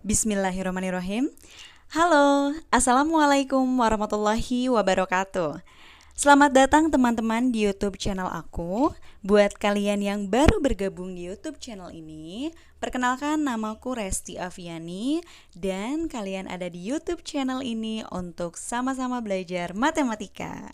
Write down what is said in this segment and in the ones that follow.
Bismillahirrahmanirrahim. Halo, Assalamualaikum warahmatullahi wabarakatuh. Selamat datang teman-teman di YouTube channel aku. Buat kalian yang baru bergabung di YouTube channel ini, perkenalkan namaku Resti Aviani dan kalian ada di YouTube channel ini untuk sama-sama belajar matematika.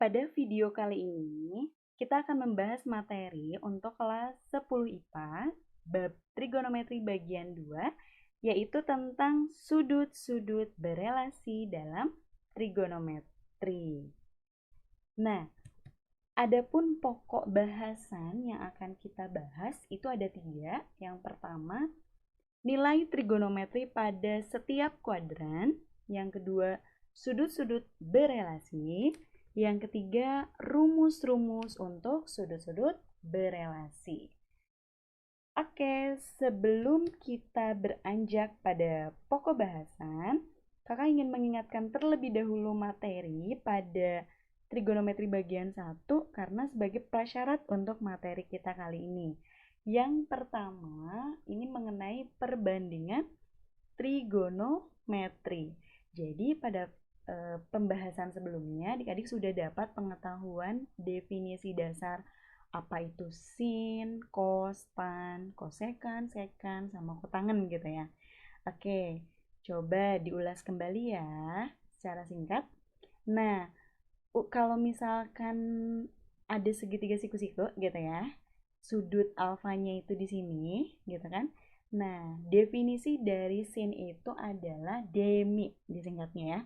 Pada video kali ini, kita akan membahas materi untuk kelas 10 IPA, bab trigonometri bagian 2, yaitu tentang sudut-sudut berelasi dalam trigonometri. Nah, adapun pokok bahasan yang akan kita bahas itu ada 3. Yang pertama, nilai trigonometri pada setiap kuadran. Yang kedua, sudut-sudut berelasi. Yang ketiga, rumus-rumus untuk sudut-sudut berelasi. Oke, sebelum kita beranjak pada pokok bahasan, kakak ingin mengingatkan terlebih dahulu materi pada trigonometri bagian 1 karena sebagai prasyarat untuk materi kita kali ini. Yang pertama, ini mengenai perbandingan trigonometri. Jadi pada pembahasan sebelumnya adik-adik sudah dapat pengetahuan definisi dasar apa itu sin, cos, tan, kosekan, sekan, sama kotangen gitu ya. Oke, coba diulas kembali ya secara singkat. Nah, kalau misalkan ada segitiga siku-siku gitu ya, sudut alfanya itu di sini gitu kan. Nah, definisi dari sin itu adalah demi disingkatnya ya.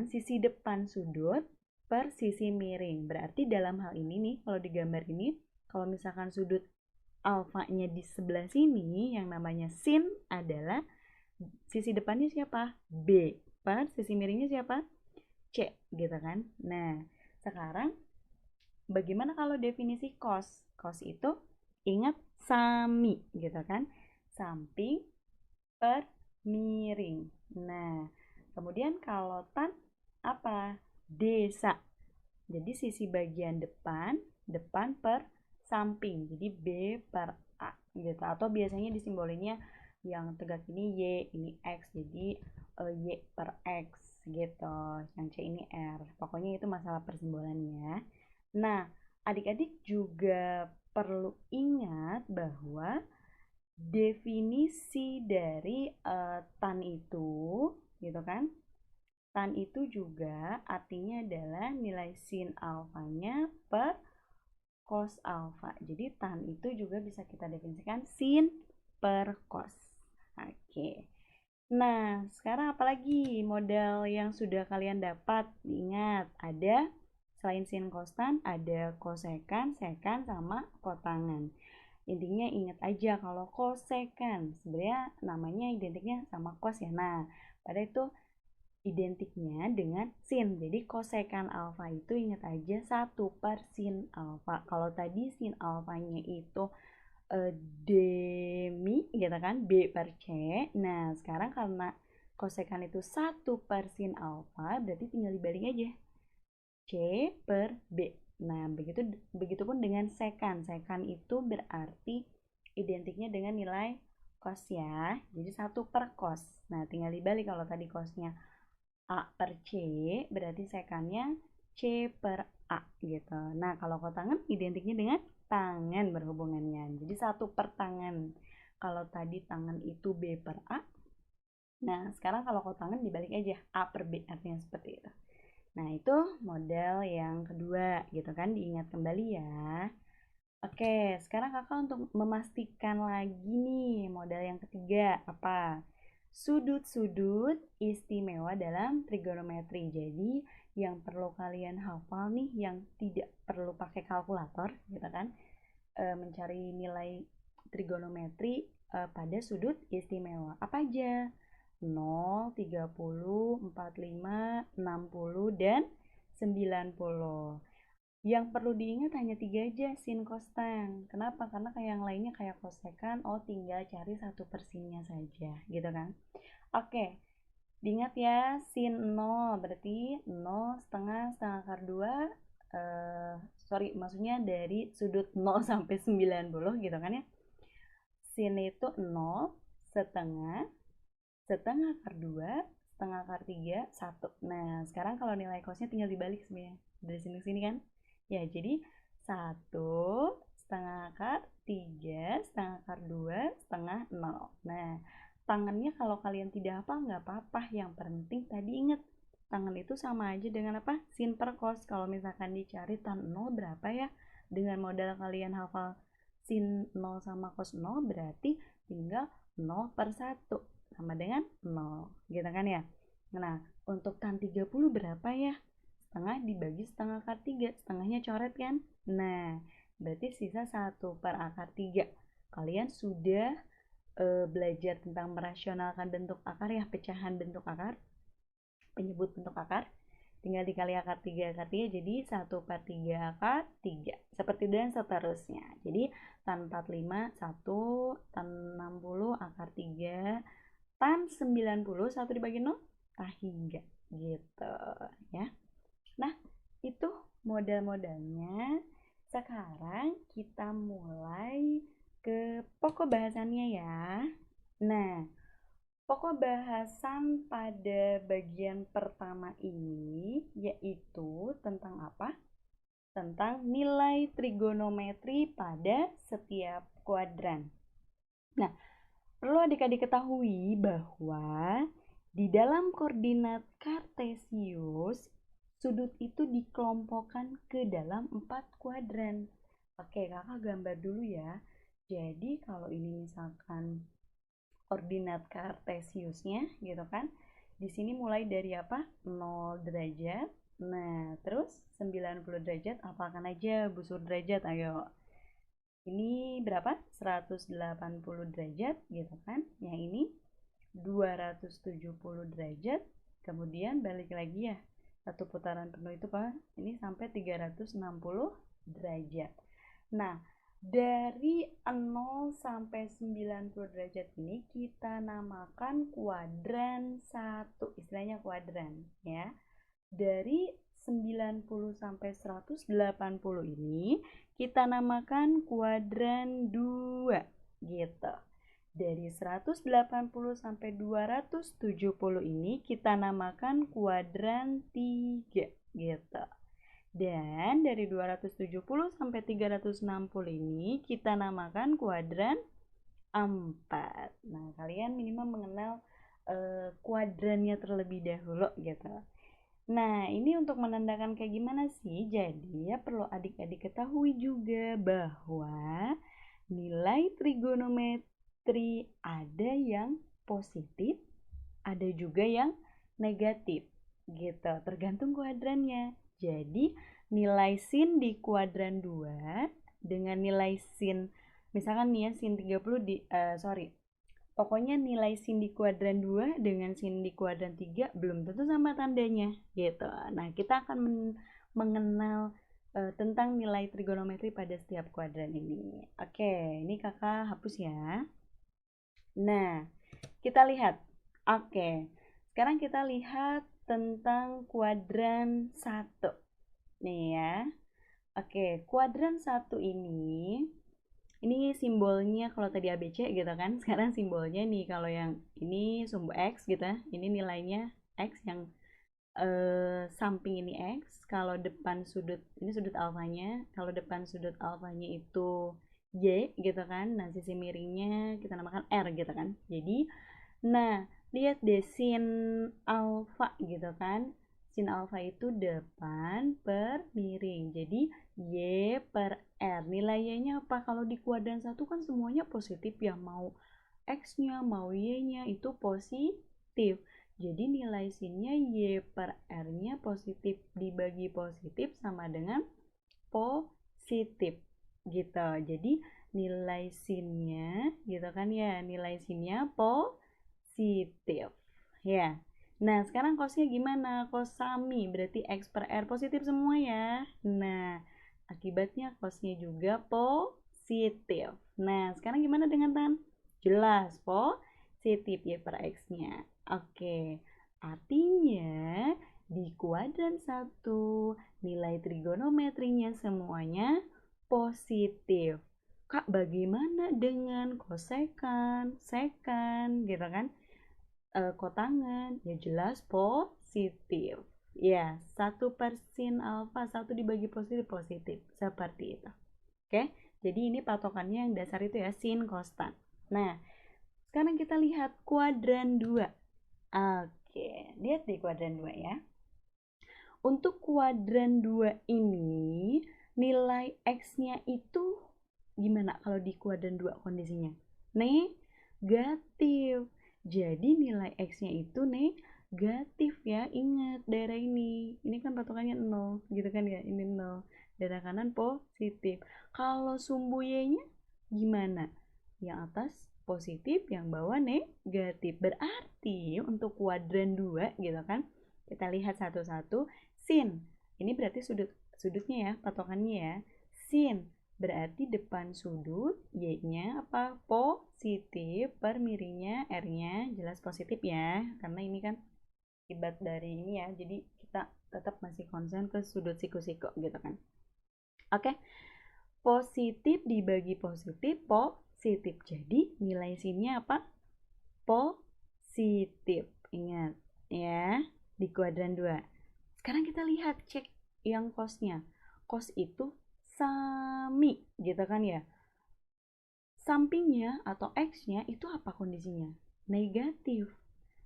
Sisi depan sudut per sisi miring. Berarti dalam hal ini nih, kalau di gambar ini, kalau misalkan sudut alfanya di sebelah sini, yang namanya sin adalah sisi depannya siapa? B. Per sisi miringnya siapa? C, gitu kan. Nah, sekarang bagaimana kalau definisi cos? Cos itu ingat sami, gitu kan. Samping per miring. Nah, kemudian kalau tan apa? Desa. Jadi sisi bagian depan per samping. Jadi B per A gitu. Atau biasanya disimbolinnya yang tegak ini Y, ini X. Jadi Y per X gitu. Yang C ini R. Pokoknya itu masalah persimbolannya. Nah, adik-adik juga perlu ingat bahwa definisi dari tan itu gitu kan, tan itu juga artinya adalah nilai sin alfanya per cos alfa. Jadi tan itu juga bisa kita definisikan sin per cos. Oke. Nah, sekarang apalagi modal yang sudah kalian dapat? Ingat, ada selain sin cos tan, ada kosekan, sekan, sama kotangan. Intinya ingat aja kalau kosekan sebenarnya namanya identiknya sama cos ya. Nah, pada itu identiknya dengan sin. Jadi kosekan alfa itu ingat aja 1 per sin alfa. Kalau tadi sin alfanya itu demi gitu kan, B per C. Nah, sekarang karena kosekan itu 1 per sin alfa, berarti tinggal dibalik aja. C per B. Nah, begitupun dengan sekan. Sekan itu berarti identiknya dengan nilai cos ya. Jadi 1 per cos. Nah, tinggal dibalik kalau tadi cosnya A per C, berarti sekannya C per A gitu. Nah, kalau kotangan identiknya dengan tangan berhubungannya. Jadi 1 per tangan. Kalau tadi tangan itu B per A. Nah, sekarang kalau kotangan dibalik aja A per B, artinya seperti itu. Nah, itu model yang kedua gitu kan, diingat kembali ya. Oke, sekarang kakak untuk memastikan lagi nih model yang ketiga apa? Sudut-sudut istimewa dalam trigonometri. Jadi yang perlu kalian hafal nih, yang tidak perlu pakai kalkulator gitu kan, mencari nilai trigonometri pada sudut istimewa. Apa aja? 0, 30, 45, 60, dan 90. Yang perlu diingat hanya 3 aja, sin, cos, tan. Kenapa? Karena kayak yang lainnya kayak kosekan, tinggal cari 1 persinnya saja, gitu kan. Oke, diingat ya, sin 0 berarti 0 setengah akar 2, sorry, maksudnya dari sudut 0 sampai 90 gitu kan ya. sin itu 0, setengah, setengah akar 2, setengah akar 3, 1. Nah, sekarang kalau nilai cosnya tinggal dibalik sebenarnya. Dari sini ke sini kan? Ya, jadi 1, setengah akar 3, setengah akar 2, setengah 0. Nah, tangannya kalau kalian tidak hafal nggak apa-apa. Yang penting tadi ingat, tangan itu sama aja dengan apa? Sin per cos. Kalau misalkan dicari tan 0 berapa ya? Dengan modal kalian hafal sin 0 sama cos 0 berarti tinggal 0 per 1 sama dengan 0 gitu kan ya. Nah, untuk tan 30 berapa ya? Setengah dibagi setengah akar 3, setengahnya coret kan? Nah, berarti sisa 1 per akar 3. Kalian sudah belajar tentang merasionalkan bentuk akar ya, pecahan bentuk akar, penyebut bentuk akar. Tinggal dikali akar 3 akar 3 jadi 1 per 3 akar 3. Seperti itu dan seterusnya. Jadi tan 45 1, tan 60 akar 3, tan 90 1 dibagi 0 3 gitu ya. Nah, itu modal-modalnya. Sekarang kita mulai ke pokok bahasannya ya. Nah, pokok bahasan pada bagian pertama ini yaitu tentang apa? Tentang nilai trigonometri pada setiap kuadran. Nah, perlu adik-adik ketahui bahwa di dalam koordinat kartesius, sudut itu dikelompokkan ke dalam 4 kuadran. Oke, kakak gambar dulu ya. Jadi kalau ini misalkan koordinat kartesiusnya gitu kan. Di sini mulai dari apa? 0 derajat. Nah, terus 90 derajat apalkan aja busur derajat, ayo. Ini berapa? 180 derajat gitu kan. Yang ini 270 derajat. Kemudian balik lagi ya. Satu putaran penuh itu Pak. Ini sampai 360 derajat. Nah, dari 0 sampai 90 derajat ini kita namakan kuadran 1, istilahnya kuadran ya. Dari 90 sampai 180 ini kita namakan kuadran 2 gitu. Dari 180 sampai 270 ini kita namakan kuadran 3 gitu. Dan dari 270 sampai 360 ini kita namakan kuadran 4. Nah, kalian minimal mengenal kuadrannya terlebih dahulu gitu. Nah, ini untuk menandakan kayak gimana sih? Jadi ya perlu adik-adik ketahui juga bahwa nilai trigonometri ada yang positif, ada juga yang negatif gitu, tergantung kuadrannya. Jadi nilai sin di kuadran 2 dengan nilai sin misalkan nih ya sin 30 pokoknya nilai sin di kuadran 2 dengan sin di kuadran 3 belum tentu sama tandanya gitu. Nah, kita akan mengenal tentang nilai trigonometri pada setiap kuadran ini. Oke, ini kakak hapus ya. Nah, kita lihat. Oke, sekarang kita lihat tentang kuadran 1. Nih ya. Oke, kuadran 1 ini simbolnya kalau tadi ABC gitu kan. Sekarang simbolnya nih kalau yang ini sumbu X gitu ya. Ini nilainya X yang samping ini X. Kalau depan sudut ini sudut alfanya. Kalau depan sudut alfanya itu Y gitu kan. Nah, sisi miringnya kita namakan R gitu kan. Jadi, nah, lihat deh sin alfa gitu kan. Sin alfa itu depan per miring. Jadi Y per R. Nilai Y-nya apa? Kalau di kuadran 1 kan semuanya positif ya. Mau X-nya, mau Y-nya itu positif. Jadi nilai sinnya Y per R-nya positif. Dibagi positif sama dengan positif. Gitu. Jadi nilai sinnya gitu kan ya. Nilai sinnya positif. Ya. Nah, sekarang cosnya gimana? Cos sami, berarti X per R positif semua ya. Nah, akibatnya cosnya juga positif. Nah, sekarang gimana dengan tan? Jelas, positif Y per X-nya. Oke, artinya di kuadran 1 nilai trigonometrinya semuanya positif. Kak, bagaimana dengan kosekan, sekan, gitu kan? Kotangan, ya jelas positif. Ya, 1 per sin alfa, 1 dibagi positif, positif. Seperti itu. Oke, jadi ini patokannya yang dasar itu ya, sin kostan. Nah, sekarang kita lihat kuadran 2. Oke, lihat di kuadran 2 ya. Untuk kuadran 2 ini, nilai X-nya itu gimana kalau di kuadran 2 kondisinya? Negatif. Jadi nilai X-nya itu negatif ya. Ingat daerah ini. Ini kan patokannya 0, gitu kan ya? Ini 0. Daerah kanan positif. Kalau sumbu Y-nya gimana? Yang atas positif, yang bawah negatif. Berarti untuk kuadran 2 gitu kan? Kita lihat satu-satu. Sin. Ini berarti sudutnya ya, patokannya ya. Sin berarti depan sudut Y-nya apa? Positif, per miringnya R-nya jelas positif ya. Karena ini kan akibat dari ini ya. Jadi kita tetap masih konsen ke sudut siku-siku gitu kan. Oke. Positif dibagi positif, positif. Jadi nilai sinnya apa? Positif. Ingat ya, di kuadran 2. Sekarang kita lihat cek yang cos-nya. Cos itu sami gitu kan ya. Sampingnya atau X-nya itu apa kondisinya? Negatif.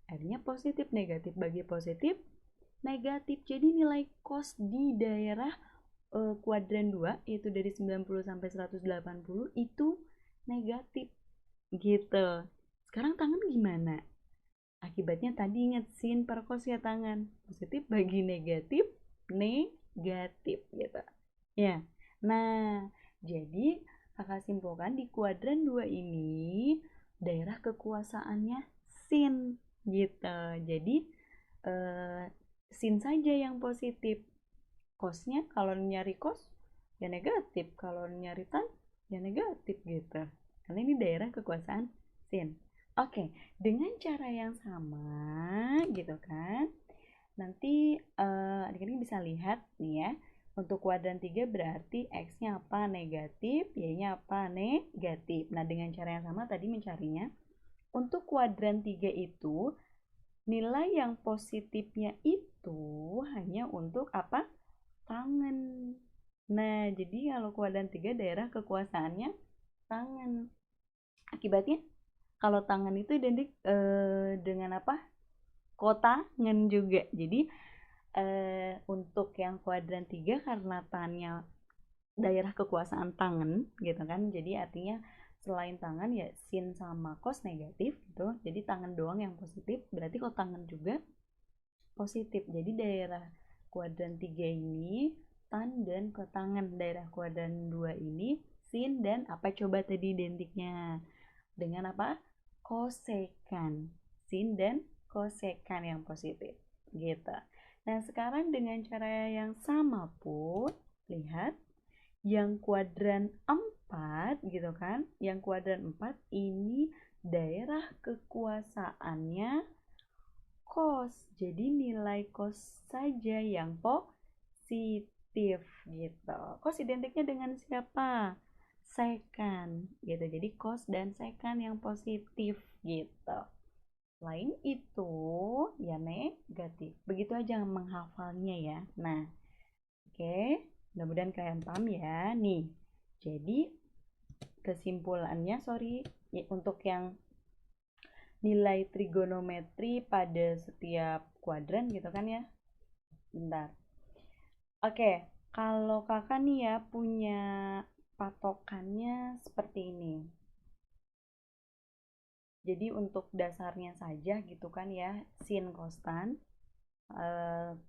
R-nya positif, negatif bagi positif, negatif. Jadi nilai cos di daerah kuadran 2 yaitu dari 90 sampai 180 itu negatif gitu. Sekarang tangan gimana? Akibatnya tadi ingat sin per cos ya tangan. Positif bagi negatif, negatif gitu. Ya. Nah, jadi kakak simpulkan di kuadran 2 ini daerah kekuasaannya sin gitu. Jadi eh, sin saja yang positif. Cosnya kalau nyari cos ya negatif, kalau nyari tan ya negatif gitu. Karena ini daerah kekuasaan sin. Oke, dengan cara yang sama gitu kan. Nanti adik-adik bisa lihat nih ya. Untuk kuadran 3 berarti X-nya apa? Negatif, Y-nya apa? Negatif. Nah, dengan cara yang sama tadi mencarinya. Untuk kuadran 3 itu, nilai yang positifnya itu hanya untuk apa? Tangan. Nah, jadi kalau kuadran 3 daerah kekuasaannya tangan. Akibatnya, kalau tangan itu identik dengan apa? Kotangan juga. Jadi, untuk yang kuadran 3 karena tangannya daerah kekuasaan tangan gitu kan, jadi artinya selain tangan ya sin sama cos negatif gitu, jadi tangan doang yang positif, berarti kalau tangan juga positif. Jadi daerah kuadran 3 ini tan dan kotangan, daerah kuadran 2 ini sin dan apa coba tadi identiknya dengan apa? Kosekan. Sin dan kosekan yang positif gitu. Nah, sekarang dengan cara yang sama pun lihat yang kuadran 4 gitu kan. Yang kuadran 4 ini daerah kekuasaannya cos. Jadi nilai cos saja yang positif gitu. Cos identiknya dengan siapa? Sekan gitu. Jadi cos dan sekan yang positif gitu. Selain itu ya negatif. Begitu aja menghafalnya ya. Nah, oke. Mudah-mudahan kalian paham ya. Nih. Jadi kesimpulannya ya, untuk yang nilai trigonometri pada setiap kuadran gitu kan ya. Bentar. Oke, kalau kakak nih ya punya patokannya seperti ini. Jadi untuk dasarnya saja gitu kan ya, sin konstan.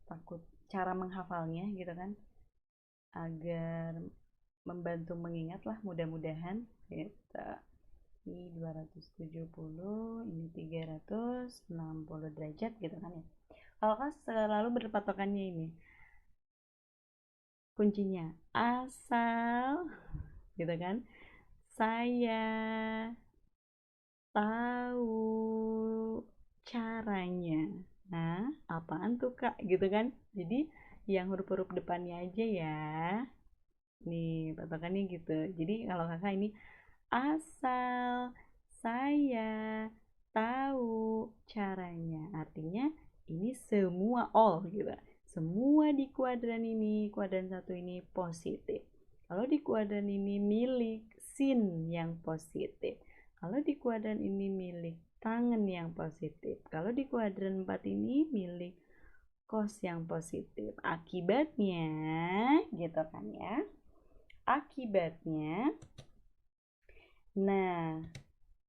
Takut cara menghafalnya gitu kan, agar membantu mengingat lah mudah-mudahan gitu. Ini 270, ini 360 derajat gitu kan ya. Kalau kan selalu berpatokannya ini kuncinya asal gitu kan saya tahu caranya. Nah, apaan tuh Kak gitu kan? Jadi yang huruf-huruf depannya aja ya. Nih, patokannya gitu. Jadi kalau kakak ini asal saya tahu caranya. Artinya ini semua all gitu. Semua di kuadran ini, kuadran satu ini positif. Kalau di kuadran ini milik sin yang positif. Kalau di kuadran ini milik tangan yang positif. Kalau di kuadran 4 ini milik kos yang positif. Akibatnya, gitu kan ya. Akibatnya, nah,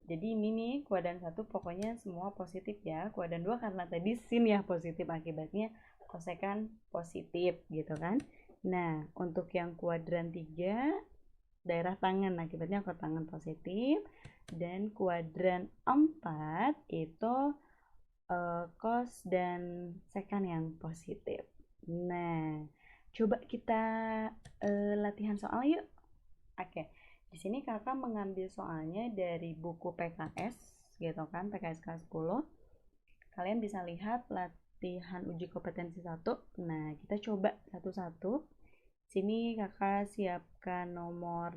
jadi ini nih kuadran satu pokoknya semua positif ya. Kuadran 2 karena tadi sin ya positif, akibatnya kosekan positif gitu kan. Nah, untuk yang kuadran 3 daerah tangan akibatnya kotangan positif, dan kuadran 4 itu kos dan sekan yang positif. Nah, coba kita latihan soal yuk. Oke, di sini kakak mengambil soalnya dari buku PKS gitu kan, PKS kelas 10. Kalian bisa lihat latihan uji kompetensi 1. Nah, kita coba satu-satu. Sini kakak siapkan nomor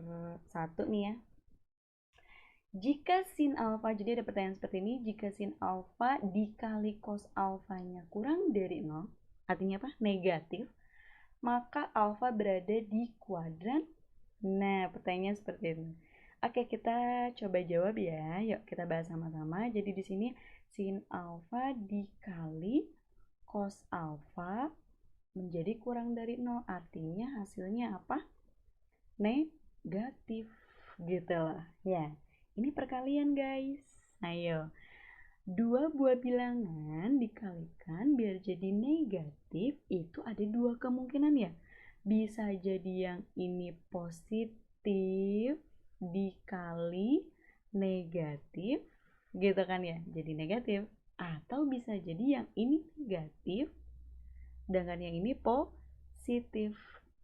1 nih ya. Jika sin alfa, jadi ada pertanyaan seperti ini, jika sin alfa dikali cos alfanya kurang dari 0, artinya apa? Negatif, maka alfa berada di kuadran. Nah, pertanyaannya seperti itu. Oke, kita coba jawab ya. Yuk, kita bahas sama-sama. Jadi di sini sin alfa dikali cos alfa menjadi kurang dari 0. Artinya hasilnya apa? Negatif. Gitu loh. Ya, ini perkalian guys. Ayo. Dua buah bilangan dikalikan biar jadi negatif, itu ada dua kemungkinan ya. Bisa jadi yang ini positif dikali negatif gitu kan ya, jadi negatif. Atau bisa jadi yang ini negatif sedangkan yang ini positif,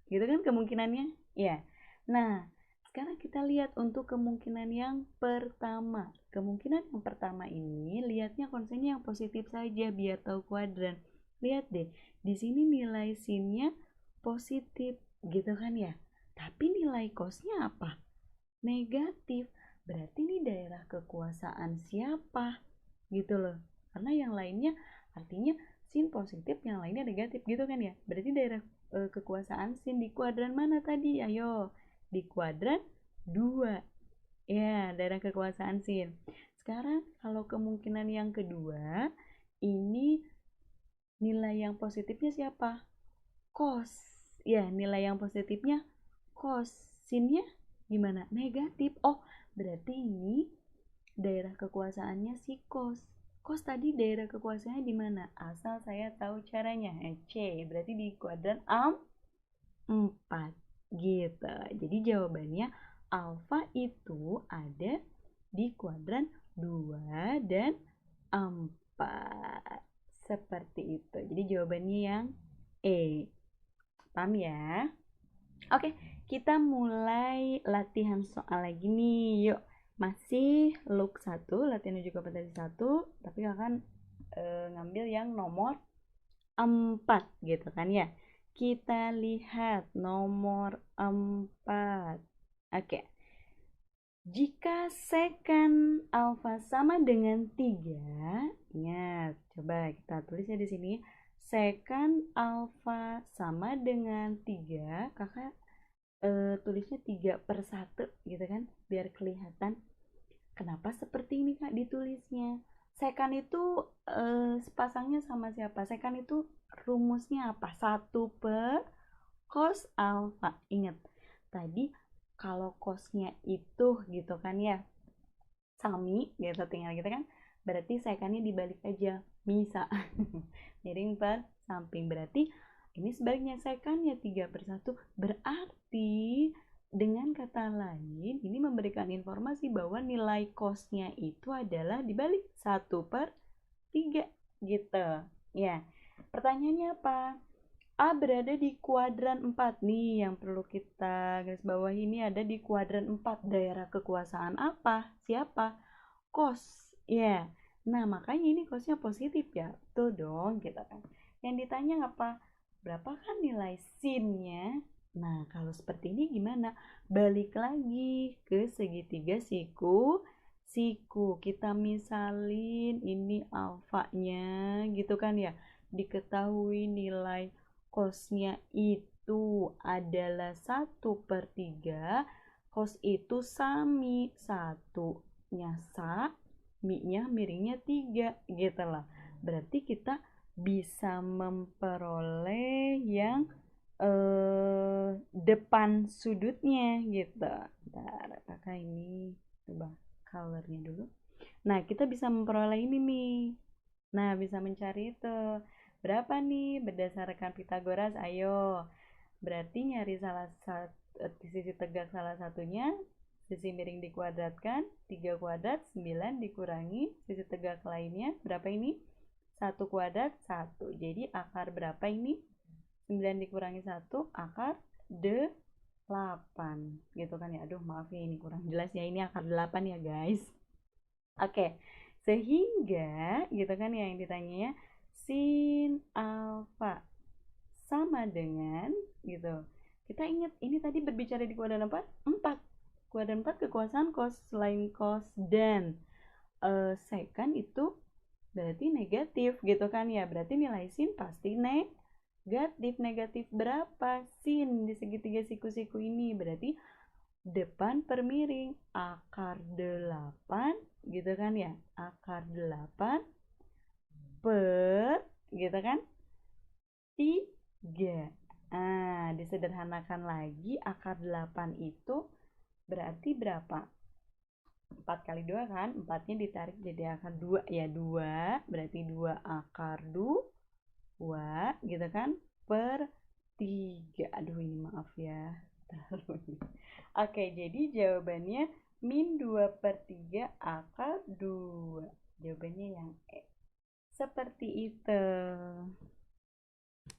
gitu kan kemungkinannya ya. Nah, sekarang kita lihat untuk kemungkinan yang pertama. Kemungkinan yang pertama ini lihatnya konsennya yang positif saja biar tahu kuadran. Lihat deh, di sini nilai sinnya positif gitu kan ya. Tapi nilai cosnya apa? Negatif. Berarti ini daerah kekuasaan siapa? Gitu loh. Karena yang lainnya artinya sin positif, yang lainnya negatif gitu kan ya. Berarti daerah kekuasaan sin di kuadran mana tadi? Ayo, di kuadran 2. Ya, daerah kekuasaan sin. Sekarang kalau kemungkinan yang kedua, ini nilai yang positifnya siapa? Cos. Ya, nilai yang positifnya cos. Sinnya gimana? Negatif. Oh, berarti ini daerah kekuasaannya si cos. Cos tadi daerah kekuasaannya di mana? Asal saya tahu caranya. C, berarti di kuadran 4 gitu. Jadi jawabannya alfa itu ada di kuadran 2 dan 4. Seperti itu. Jadi jawabannya yang E. Paham ya? Oke, kita mulai latihan soal lagi nih. Yuk, masih look 1, latihan uji kompetensi 1, tapi akan ngambil yang nomor 4 gitu kan ya. Kita lihat nomor 4. Oke. Jika sekan alfa sama dengan 3, ingat, coba kita tulis ya di sini. Sekan alfa sama dengan 3, kakak tulisnya 3/1 gitu kan, biar kelihatan. Kenapa seperti ini kak ditulisnya? Sekan itu sepasangnya sama siapa? Sekan itu rumusnya apa? 1 per cos alfa. Ingat, tadi kalau cosnya itu gitu kan ya, sami gitu, tinggal gitu kan, berarti sekannya dibalik aja, bisa. Miring per samping, berarti ini sebaliknya, sekannya 3/1, berarti dengan kata lain ini memberikan informasi bahwa nilai cosnya itu adalah dibalik 1/3 gitu ya. Pertanyaannya apa? A berada di kuadran 4 nih, yang perlu kita garis bawah ini ada di kuadran 4. Daerah kekuasaan apa? Siapa? Kos. Ya. Yeah. Nah, makanya ini kosnya positif ya. Tuh dong, gitu kan. Yang ditanya apa? Berapakah nilai sinnya? Nah, kalau seperti ini gimana? Balik lagi ke segitiga siku. Kita misalin ini alfanya gitu kan ya. Diketahui nilai cosnya itu adalah 1/3. Cos itu sami. Satunya mi-nya miringnya 3 gitu lah. Berarti kita bisa memperoleh yang depan sudutnya gitu. Bentar, kakak ini coba colornya dulu. Nah, kita bisa memperoleh ini nih. Nah, bisa mencari itu. Berapa nih berdasarkan Pitagoras? Ayo. Berarti nyari salah satu sisi tegak salah satunya, sisi miring dikuadratkan, 3 kuadrat, 9 dikurangi sisi tegak lainnya. Berapa ini? 1 kuadrat, 1. Jadi akar berapa ini? 9 dikurangi 1 akar 8 gitu kan ya. Aduh maaf ya ini kurang jelas ya, ini akar 8 ya guys. Oke, sehingga gitu kan ya yang ditanyanya sin alfa sama dengan gitu. Kita ingat ini tadi berbicara di kuadran apa? 4. Kuadran 4 kekuasaan cos, selain cos dan secant itu berarti negatif gitu kan ya. Berarti nilai sin pasti negatif. Negatif berapa? Sin di segitiga siku-siku ini. Berarti depan per miring. Akar 8 gitu kan ya. Akar 8 per gitu kan 3. Nah, disederhanakan lagi akar 8 itu berarti berapa? 4 kali 2 kan? 4-nya ditarik jadi akar 2 ya. 2 berarti 2 akar 2 gitu kan? Per 3. Aduh ini maaf ya. Oke, jadi jawabannya min 2/3 akar 2. Jawabannya yang E. Seperti itu.